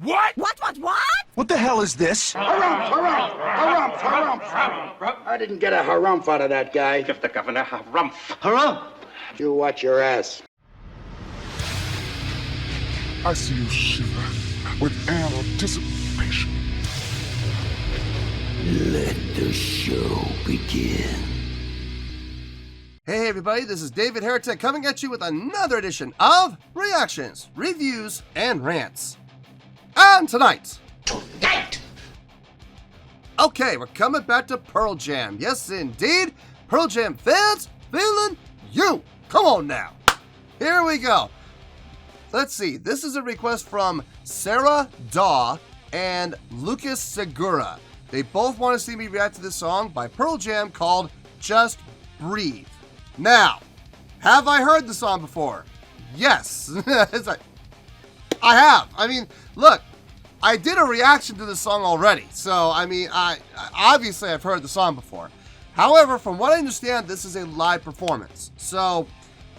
What? What? What the hell is this? Harumph. I didn't get a harumph out of that guy. Give the governor harumph. Harumph! You watch your ass. I see you shiver with anticipation. Let the show begin. Hey everybody, this is David Heretic coming at you with another edition of Reactions, Reviews, and Rants. And tonight! Okay, we're coming back to Pearl Jam. Yes, indeed. Pearl Jam fans feeling you. Come on now. Here we go. Let's see. This is a request from Sarah Daw and Lucas Segura. They both want to see me react to this song by Pearl Jam called Just Breathe. Now, have I heard the song before? Yes. It's like, I have. I mean, look, I did a reaction to this song already. So, I mean, obviously I've heard the song before. However, from what I understand, this is a live performance. So,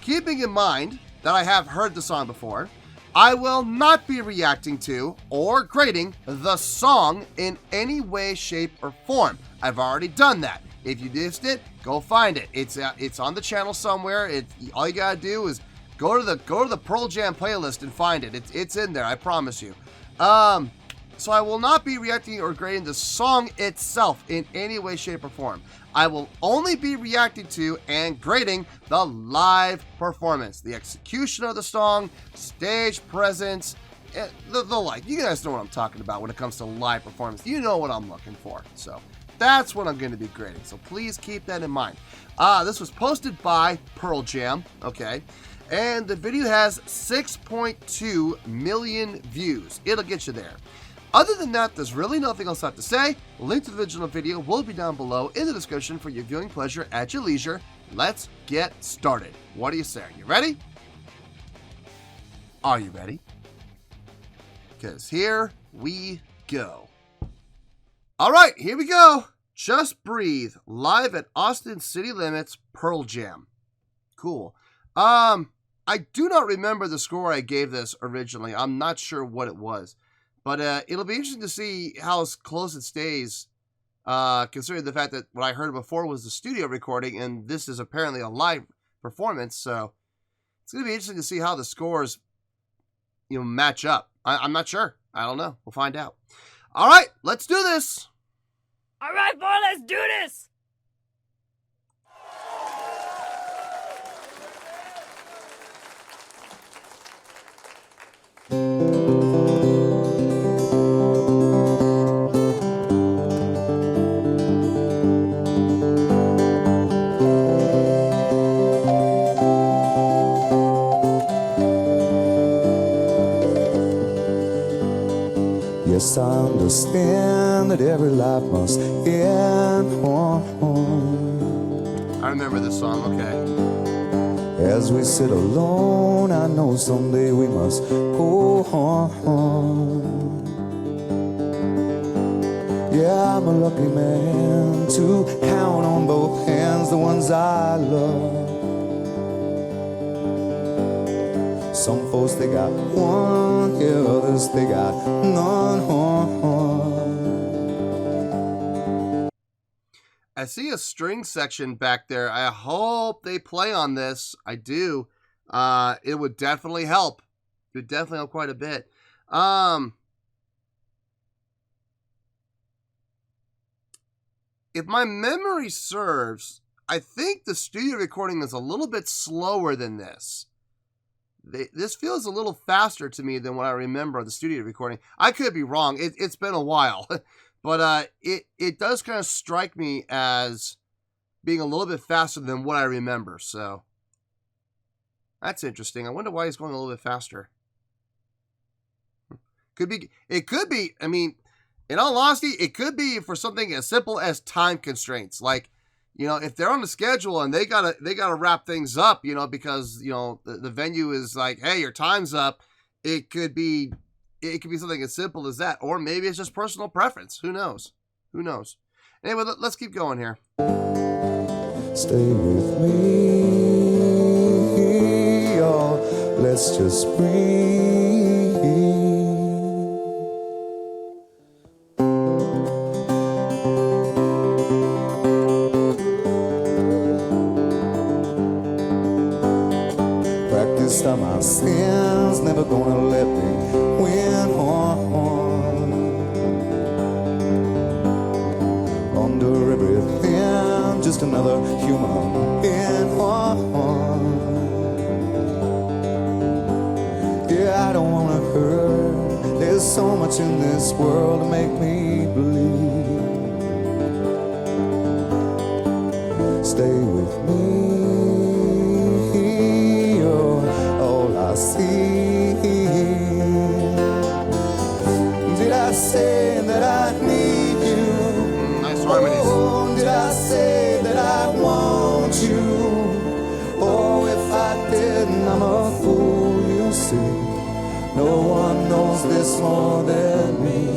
keeping in mind that I have heard the song before, I will not be reacting to or grading the song in any way, shape, or form. I've already done that. If you missed it, go find it. It's on the channel somewhere. All you gotta do is go to the Pearl Jam playlist and find it. It's in there. I promise you. So I will not be reacting or grading the song itself in any way, shape, or form. I will only be reacting to and grading the live performance, the execution of the song, stage presence, the like. You guys know what I'm talking about when it comes to live performance. You know what I'm looking for. So that's what I'm going to be grading. So please keep that in mind. This was posted by Pearl Jam, okay? And the video has 6.2 million views. It'll get you there. Other than that, there's really nothing else I have to say. Link to the original video will be down below in the description for your viewing pleasure at your leisure. Let's get started. What do you say? Are you ready? Are you ready? Because here we go. All right, here we go. Just Breathe, live at Austin City Limits, Pearl Jam. Cool. I do not remember the score I gave this originally. I'm not sure what it was. But it'll be interesting to see how close it stays, considering the fact that what I heard before was the studio recording, and this is apparently a live performance. So it's going to be interesting to see how the scores, match up. I'm not sure. I don't know. We'll find out. All right, let's do this. All right, boy, let's do this. Yes, I understand that every life must end. I remember this song, okay. As we sit alone, I know someday we must go on. Yeah, I'm a lucky man to count on both hands the ones I love. Some folks, they got one, yeah, others, they got none. I see a string section back there. I hope they play on this. I do. It would definitely help. It would definitely help quite a bit. If my memory serves, I think the studio recording is a little bit slower than this. This feels a little faster to me than what I remember of the studio recording. I could be wrong. It's been a while. But it does kind of strike me as being a little bit faster than what I remember. So that's interesting. I wonder why he's going a little bit faster. It could be, I mean, in all honesty, it could be for something as simple as time constraints. Like, if they're on the schedule and they gotta wrap things up, because, the venue is like, hey, your time's up. It could be something as simple as that. Or maybe it's just personal preference. Who knows? Who knows? Anyway, let's keep going here. Stay with me, oh, let's just breathe. There's so much in this world to make me believe. Stay with me, you're all I see. Did I say that I need you? Nice harmonies. Oh, did I say that I want you? Oh, if I didn't, I'm a fool, you see. No one knows this more than me.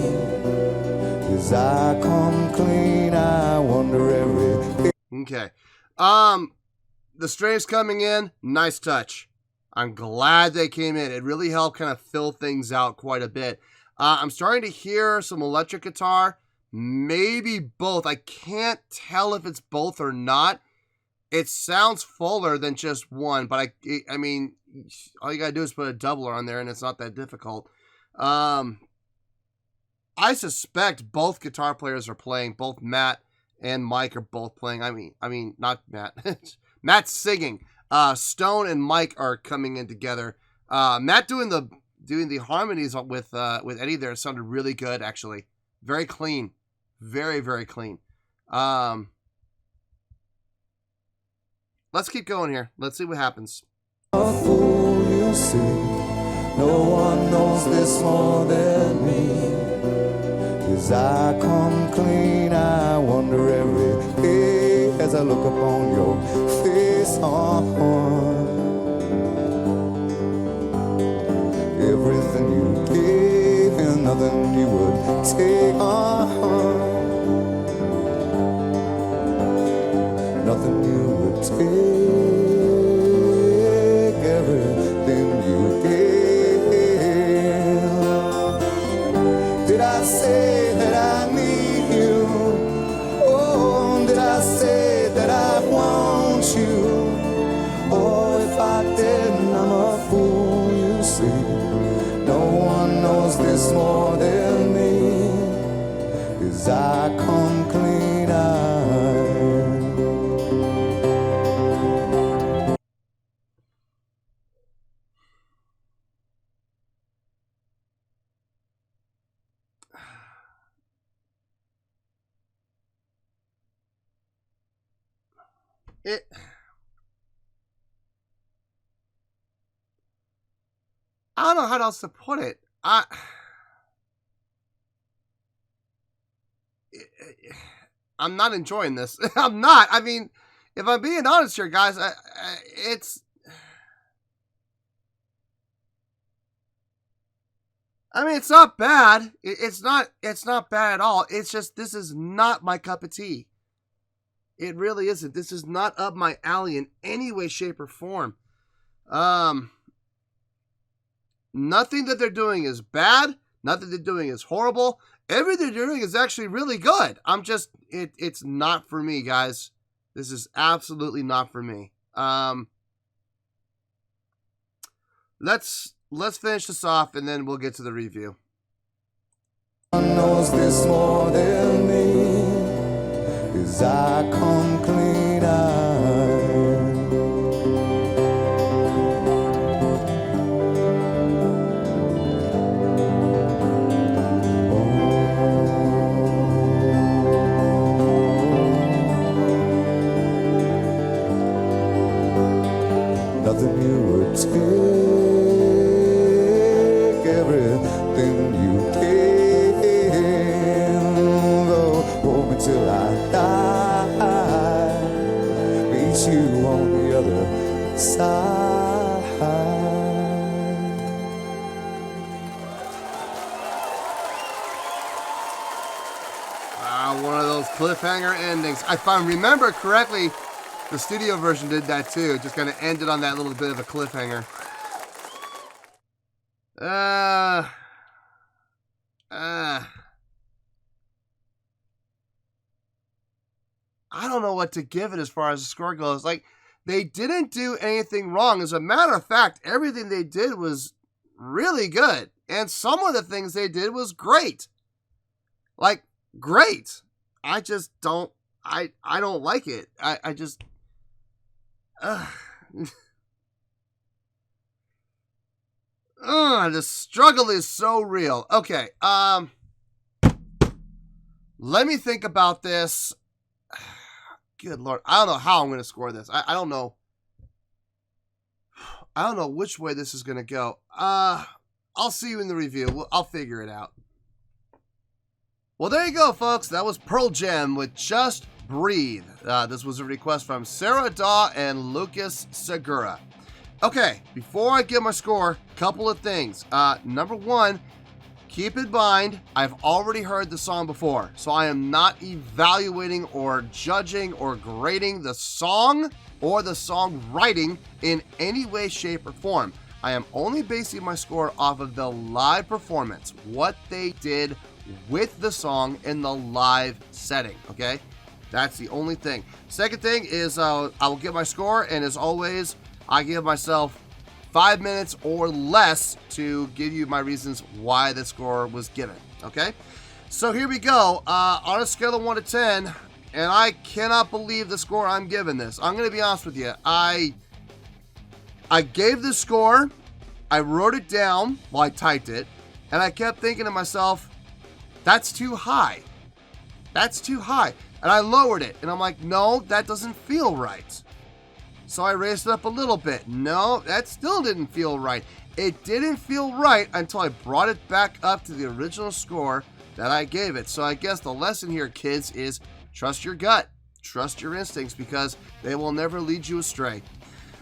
As I come clean, I wonder everything. Okay. The Strays coming in, nice touch. I'm glad they came in. It really helped kind of fill things out quite a bit. I'm starting to hear some electric guitar, maybe both. I can't tell if it's both or not. It sounds fuller than just one, but I mean, all you gotta do is put a doubler on there, and it's not that difficult. I suspect both guitar players are playing. Both Matt and Mike are both playing. I mean, not Matt. Matt's singing. Stone and Mike are coming in together. Matt doing the harmonies with Eddie there sounded really good, actually. Very clean. Very, very clean. Let's keep going here. Let's see what happens. A fool, you see. No one knows this more than me. As I come clean, I wonder every day as I look upon your face. Everything you gave and nothing you would take. Nothing you would take. Everything you gave. Did I say that I need you? Oh, did I say that I want you? Oh, if I didn't, I'm a fool, you see. No one knows this more than me. As I come clean, I don't know how else to put it. I'm not enjoying this. I'm not. I mean, if I'm being honest here, guys, it's not bad. It's not bad at all. It's just, this is not my cup of tea. It really isn't. This is not up my alley in any way, shape, or form. Nothing that they're doing is bad. Nothing they're doing is horrible. Everything they're doing is actually really good. It's not for me, guys. This is absolutely not for me. Let's finish this off, and then we'll get to the review. knows this more than me. As I come clean, nothing you would take, everything you gave. Oh, hold me till I die, meet you on the other side. One of those cliffhanger endings. If I remember correctly, the studio version did that too. It just kind of ended on that little bit of a cliffhanger. I don't know what to give it as far as the score goes. Like, they didn't do anything wrong. As a matter of fact, everything they did was really good. And some of the things they did was great. Like, great. I just don't, I don't like it. I just, The struggle is so real. Okay, let me think about this. Good Lord. I don't know how I'm going to score this. I don't know. I don't know which way this is going to go. I'll see you in the review. I'll figure it out. Well, there you go, folks. That was Pearl Jam with Just Breathe. This was a request from Sarah Daw and Lucas Segura. Okay, before I give my score, couple of things. Number one, keep in mind, I've already heard the song before, so I am not evaluating or judging or grading the song or the songwriting in any way, shape, or form. I am only basing my score off of the live performance, what they did with the song in the live setting, okay? That's the only thing. Second thing is I will give my score, and as always, I give myself 5 minutes or less to give you my reasons why the score was given, okay? So here we go. On a scale of 1 to 10, and I cannot believe the score I'm giving this. I'm going to be honest with you. I gave the score, I wrote it down, well, I typed it, and I kept thinking to myself, that's too high. That's too high. And I lowered it, and I'm like, no, that doesn't feel right. So I raised it up a little bit. No, that still didn't feel right. It didn't feel right until I brought it back up to the original score that I gave it. So I guess the lesson here, kids, is trust your gut. Trust your instincts, because they will never lead you astray.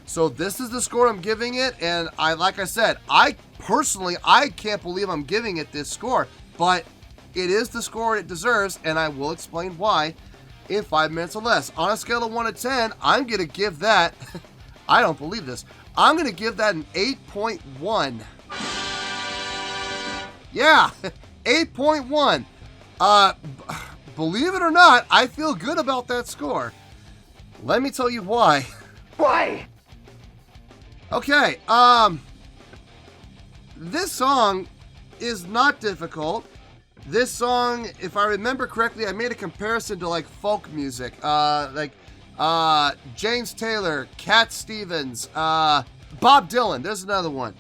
So this is the score I'm giving it, and like I said, I personally can't believe I'm giving it this score, but it is the score it deserves, and I will explain why in 5 minutes or less. On a scale of 1 to 10, I'm going to give that, I don't believe this, I'm going to give that an 8.1. Yeah, 8.1. Believe it or not, I feel good about that score. Let me tell you why. Why? Okay, this song is not difficult. This song, if I remember correctly, I made a comparison to like folk music, like James Taylor, Cat Stevens, Bob Dylan. There's another one.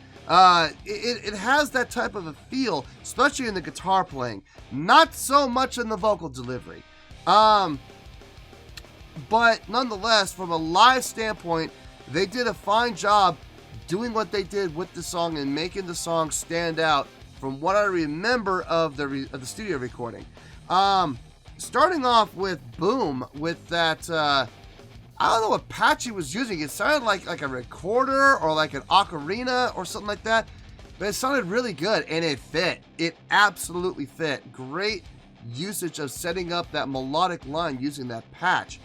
It has that type of a feel, especially in the guitar playing. Not so much in the vocal delivery. But nonetheless, from a live standpoint, they did a fine job doing what they did with the song and making the song stand out from what I remember of the studio recording. Starting off with Boom, with that, I don't know what patch he was using. It sounded like a recorder or like an ocarina or something like that, but it sounded really good, and it fit. It absolutely fit. Great usage of setting up that melodic line using that patch.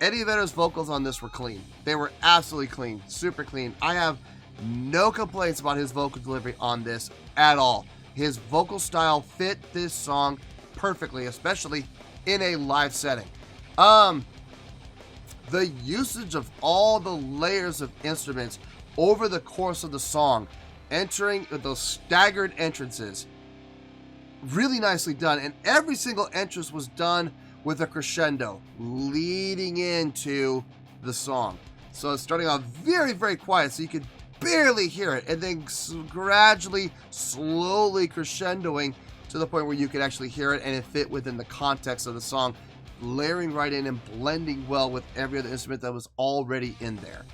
Eddie Vedder's vocals on this were clean. They were absolutely clean, super clean. I have no complaints about his vocal delivery on this at all. His vocal style fit this song perfectly, especially in a live setting. The usage of all the layers of instruments over the course of the song, entering with those staggered entrances, really nicely done. And every single entrance was done with a crescendo leading into the song. So it's starting off very, very quiet, so you could barely hear it, and then gradually, slowly crescendoing to the point where you could actually hear it, and it fit within the context of the song, layering right in and blending well with every other instrument that was already in there.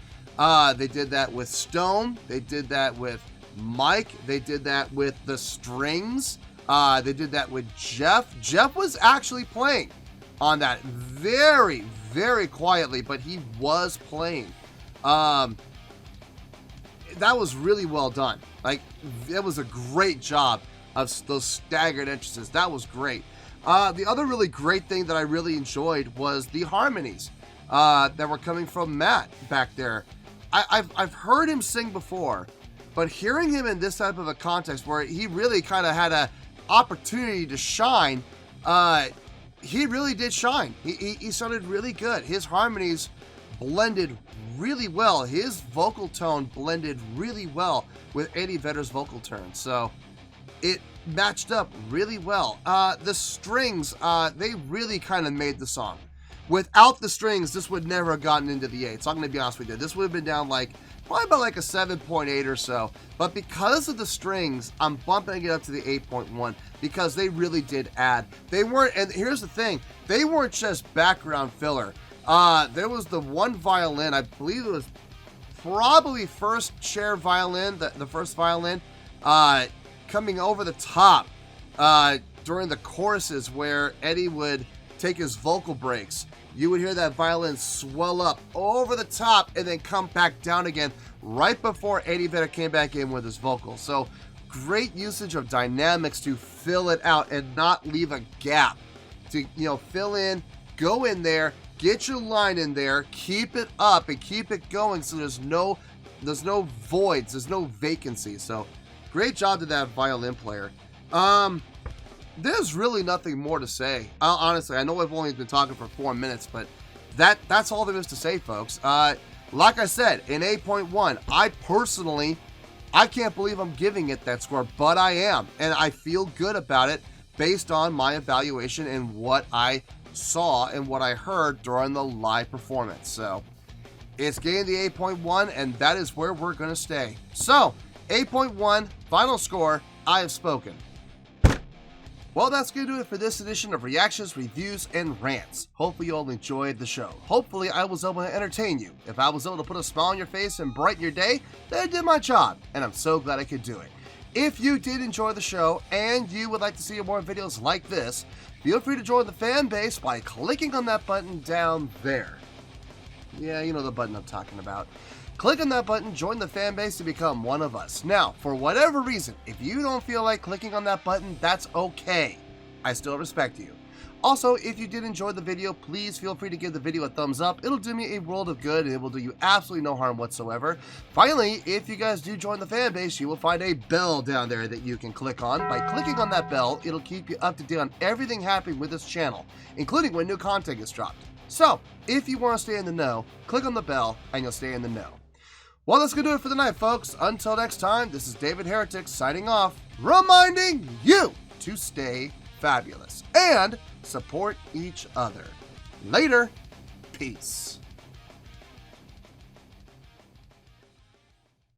They did that with Stone. They did that with Mike. They did that with the strings. They did that with Jeff. Jeff was actually playing on that very, very quietly, but he was playing. That was really well done. Like, it was a great job of those staggered entrances. That was great. The other really great thing that I really enjoyed was the harmonies that were coming from Matt back there. I've heard him sing before, but hearing him in this type of a context where he really kind of had an opportunity to shine, he really did shine. He sounded really good. His harmonies blended really well. His vocal tone blended really well with Eddie Vedder's vocal tone. So it matched up really well. The strings, they really kind of made the song. Without the strings, this would never have gotten into the 8. So I'm going to be honest with you. This would have been down like probably about like a 7.8 or so. But because of the strings, I'm bumping it up to the 8.1 because they really did add. They weren't, and here's the thing, they weren't just background filler. There was the one violin, I believe it was probably first chair violin, the first violin, coming over the top during the choruses where Eddie would take his vocal breaks. You would hear that violin swell up over the top and then come back down again right before Eddie Vedder came back in with his vocals. So great usage of dynamics to fill it out and not leave a gap. To, you know, fill in, go in there, get your line in there, keep it up and keep it going so there's no voids, there's no vacancy. So great job to that violin player. There's really nothing more to say. Honestly, I know I've only been talking for 4 minutes, but that's all there is to say, folks. Like I said, in 8.1, I can't believe I'm giving it that score, but I am, and I feel good about it based on my evaluation and what I saw and what I heard during the live performance. So it's getting the 8.1, and that is where we're going to stay. So 8.1, final score, I have spoken. Well, that's going to do it for this edition of Reactions, Reviews, and Rants. Hopefully you all enjoyed the show. Hopefully I was able to entertain you. If I was able to put a smile on your face and brighten your day, then I did my job, and I'm so glad I could do it. If you did enjoy the show and you would like to see more videos like this, feel free to join the fan base by clicking on that button down there. Yeah, you know the button I'm talking about. Click on that button, join the fan base to become one of us. Now, for whatever reason, if you don't feel like clicking on that button, that's okay. I still respect you. Also, if you did enjoy the video, please feel free to give the video a thumbs up. It'll do me a world of good and it will do you absolutely no harm whatsoever. Finally, if you guys do join the fan base, you will find a bell down there that you can click on. By clicking on that bell, it'll keep you up to date on everything happening with this channel, including when new content gets dropped. So, if you want to stay in the know, click on the bell and you'll stay in the know. Well, that's going to do it for the night, folks. Until next time, this is David Heretic signing off, reminding you to stay fabulous and support each other. Later. Peace.